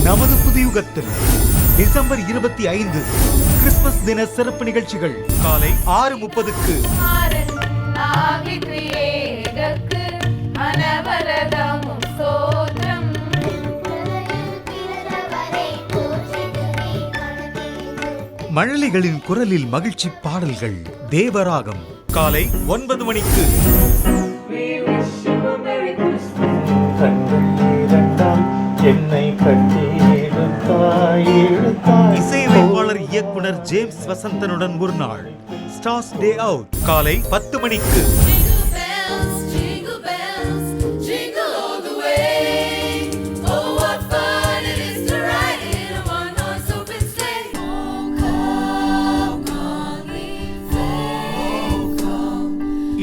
நமது புதியுகத்தில் December 25 Christmas தின சிறப்பு நிகழ்ச்சிகள் காலை 6:30க்கு. மழலைகளின் குரலில் மகிழ்ச்சி பாடல்கள் தேவராகம் காலை 9 மணிக்கு. இசையமைப்பாளர் இயக்குனர் ஜேம்ஸ் வசந்தனுடன் ஒரு நாள் ஸ்டார்ஸ் டே அவுட் காலை 10 மணிக்கு.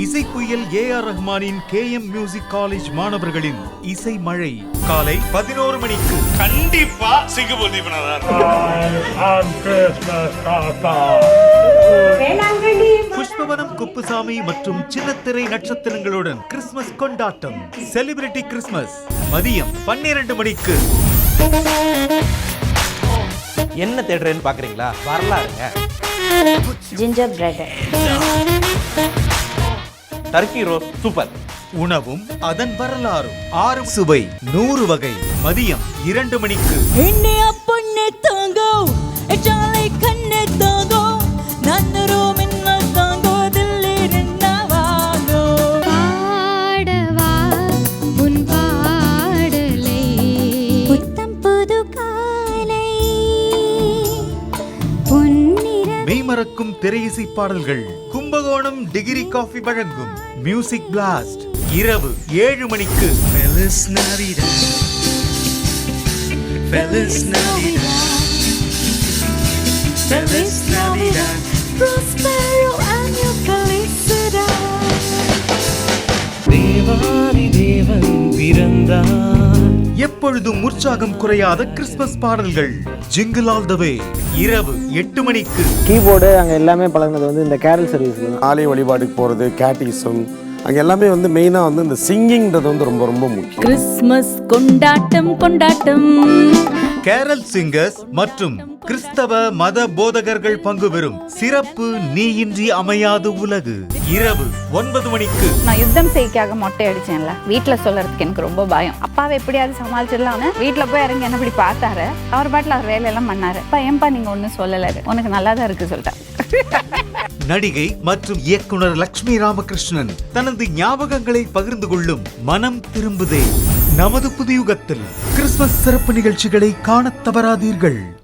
இசைக்குயில் ஏ.ஆர். ரஹ்மானின் KM மியூசிக் காலேஜ் மாணவர்களின் இசை மழை காலை 11 மணிக்கு. கண்டிப்பா சிங்கப்பூர் தீபனார் புஷ்பவனம் குப்புசாமி மற்றும் சின்னத்திரை நட்சத்திரங்களுடன் கிறிஸ்துமஸ் கொண்டாட்டம் செலிபிரிட்டி கிறிஸ்துமஸ் மதியம் 12 மணிக்கு. என்ன தேடுறேன்னு பாக்குறீங்களா? வரலாறுங்க. Ginger bread, turkey roast super. உணவும் அதன் வரலாறும் 6 சுவை 100 வகை மதியம் 2 மணிக்கு. மெய்மறக்கும் திரையிசை பாடல்கள் கும்பகோணம் டிகிரி காஃபி வழங்கும் மியூசிக் பிளாஸ்ட் இரவு 7 மணிக்கு. எப்பொழுதும் உற்சாகம் குறையாத கிறிஸ்துமஸ் பாடல்கள் ஜிங்கிள் ஆல் த வே இரவு 8 மணிக்கு. கீபோர்டு அங்கே எல்லாமே பழகினது வந்து இந்த கேரல் சர்வீஸ், ஆலய வழிபாடுக்கு போகிறது, கேட்டிசம், அங்கே எல்லாமே வந்து மெயினாக வந்து இந்த சிங்கிங்கிறது வந்து ரொம்ப ரொம்ப முக்கியம். கிறிஸ்துமஸ் கொண்டாட்டம் கொண்டாட்டம். கேரல் சிங்கர்ஸ் மற்றும் கிறிஸ்தவ மத போதகர்கள் பங்கு பெறும் சிறப்பு நீ இன்றி அமையாது உலகு இரவு 9 மணிக்கு. நான் யுத்தம் செய்திக்காக மொட்டை அடிச்சேன்ல, வீட்டுல சொல்றதுக்கு எனக்கு ரொம்ப பயம். அப்பாவை எப்படியாவது சமாளிச்சிடலாம். வீட்டுல போய் இறங்கி என்ன இப்படி பார்த்தாரு. அவர் பாட்டில் அவர் வேலையெல்லாம் பண்ணாரு. ஏன்பா நீங்க ஒன்னும் சொல்லல, உனக்கு நல்லாதான் இருக்கு சொல்லிட்டேன். நடிகை மற்றும் இயக்குனர் லட்சுமி ராமகிருஷ்ணன் தனது ஞாபகங்களை பகிர்ந்து கொள்ளும் மனம் திரும்புதே நமது புதியுகத்தில் கிறிஸ்துமஸ் சிறப்பு நிகழ்ச்சிகளை காணத் தவறாதீர்கள்.